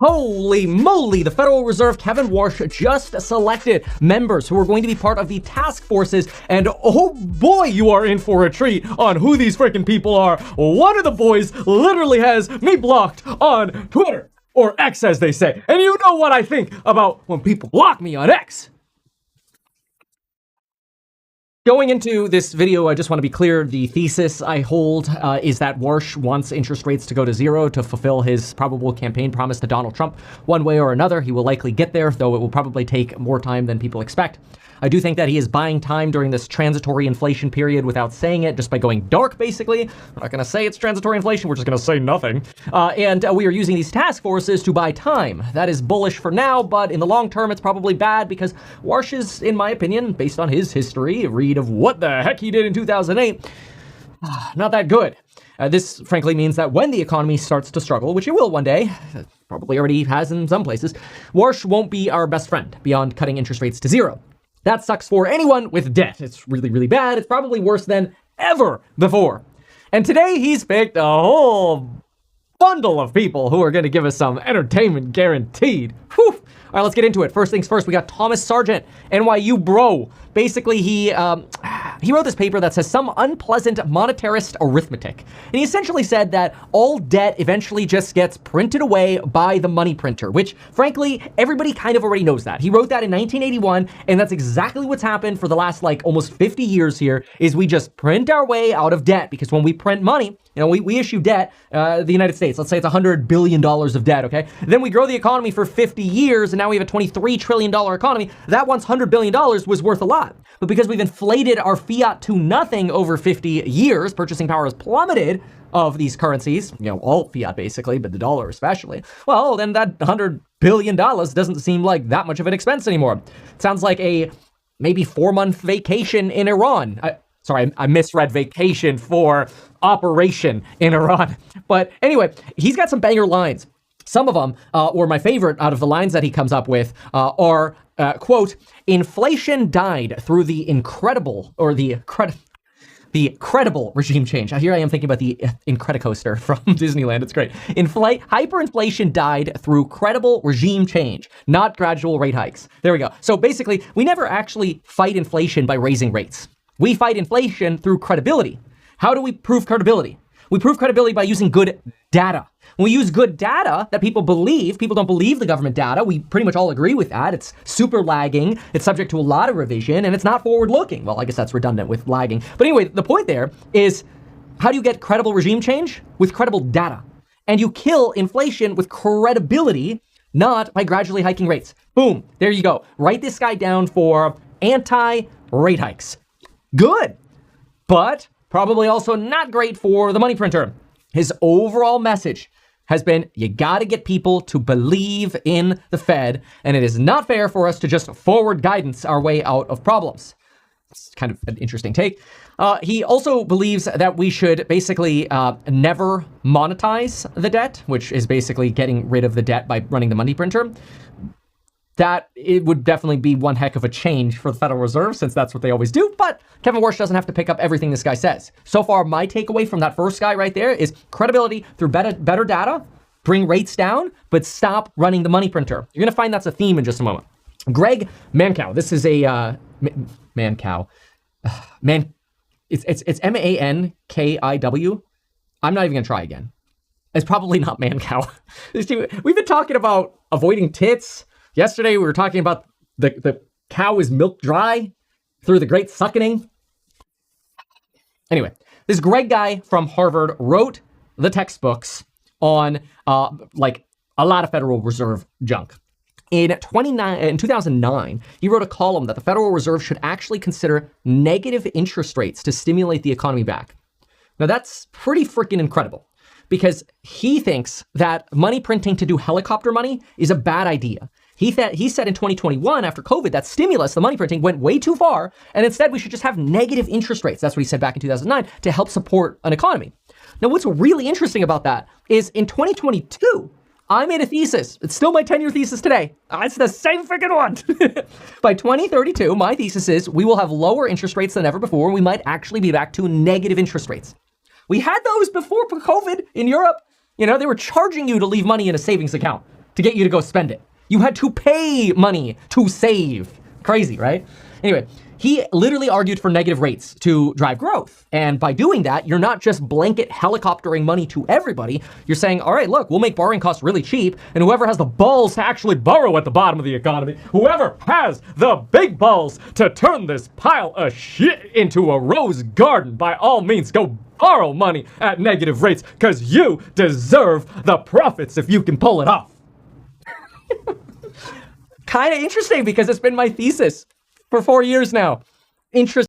Holy moly, the Federal Reserve, Kevin Warsh, just selected members who are going to be part of the task forces, and oh boy, you are in for a treat on who these freaking people are. One of the boys literally has me blocked on Twitter, or X as they say, and you know what I think about when people block me on X. Going into this video, I just want to be clear, the thesis I hold is that Warsh wants interest rates to go to zero to fulfill his probable campaign promise to Donald Trump. One way or another, he will likely get there, though it will probably take more time than people expect. I do think that he is buying time during this transitory inflation period without saying it, just by going dark, basically. We're not going to say it's transitory inflation, we're just going to say nothing. And we are using these task forces to buy time. That is bullish for now, but in the long term, it's probably bad because Warsh is, in my opinion, based on his history, read of what the heck he did in 2008, not that good. This, frankly, means that when the economy starts to struggle, which it will one day, probably already has in some places, Warsh won't be our best friend beyond cutting interest rates to zero. That sucks for anyone with debt. It's really, really bad. It's probably worse than ever before. And today he's picked a whole bundle of people who are going to give us some entertainment guaranteed. Whew. All right, let's get into it. First things first, we got Thomas Sargent, NYU bro. Basically, he wrote this paper that says some unpleasant monetarist arithmetic. And he essentially said that all debt eventually just gets printed away by the money printer, which, frankly, everybody kind of already knows that. He wrote that in 1981, and that's exactly what's happened for the last, almost 50 years here, is we just print our way out of debt. Because when we print money, we issue debt, the United States, let's say it's $100 billion of debt, okay? Then we grow the economy for 50 years, and now we have a $23 trillion economy. That once $100 billion was worth a lot. But because we've inflated our fiat to nothing over 50 years, purchasing power has plummeted of these currencies, all fiat basically, but the dollar especially, well, then that $100 billion doesn't seem like that much of an expense anymore. It sounds like a maybe 4-month vacation in Iran. I misread vacation for operation in Iran. But anyway, he's got some banger lines. Some of them, or my favorite out of the lines that he comes up with, are, quote, inflation died through the incredible regime change. Here I am thinking about the Incredicoaster from Disneyland. It's great. Hyperinflation died through credible regime change, not gradual rate hikes. There we go. So basically, we never actually fight inflation by raising rates. We fight inflation through credibility. How do we prove credibility? We prove credibility by using good data. When we use good data that people don't believe the government data. We pretty much all agree with that. It's super lagging. It's subject to a lot of revision, and it's not forward looking. Well, I guess that's redundant with lagging. But anyway, the point there is, how do you get credible regime change? With credible data. And you kill inflation with credibility, not by gradually hiking rates. Boom, there you go. Write this guy down for anti-rate hikes. Good, but probably also not great for the money printer. His overall message has been, you gotta get people to believe in the Fed, and it is not fair for us to just forward guidance our way out of problems. It's kind of an interesting take. He also believes that we should basically never monetize the debt, which is basically getting rid of the debt by running the money printer. That it would definitely be one heck of a change for the Federal Reserve, since that's what they always do. But Kevin Warsh doesn't have to pick up everything this guy says. So far, my takeaway from that first guy right there is credibility through better data, bring rates down, but stop running the money printer. You're gonna find that's a theme in just a moment. Greg Mancow. This is a Mancow. It's Mankiw. I'm not even gonna try again. It's probably not Mancow. We've been talking about avoiding tits. Yesterday, we were talking about the cow is milk dry through the great suckening. Anyway, this Greg guy from Harvard wrote the textbooks on a lot of Federal Reserve junk. In 2009, he wrote a column that the Federal Reserve should actually consider negative interest rates to stimulate the economy back. Now, that's pretty freaking incredible, because he thinks that money printing to do helicopter money is a bad idea. He said in 2021, after COVID, that stimulus, the money printing, went way too far, and instead we should just have negative interest rates. That's what he said back in 2009 to help support an economy. Now, what's really interesting about that is in 2022, I made a thesis. It's still my 10-year thesis today. It's the same freaking one. By 2032, my thesis is we will have lower interest rates than ever before, and we might actually be back to negative interest rates. We had those before COVID in Europe. They were charging you to leave money in a savings account. to get you to go spend it. You had to pay money to save. Crazy, right? Anyway, he literally argued for negative rates to drive growth. And by doing that, you're not just blanket helicoptering money to everybody. You're saying, all right, look, we'll make borrowing costs really cheap. And whoever has the balls to actually borrow at the bottom of the economy, whoever has the big balls to turn this pile of shit into a rose garden, by all means, go borrow money at negative rates, because you deserve the profits if you can pull it off. Kind of interesting because it's been my thesis for 4 years now. Interesting.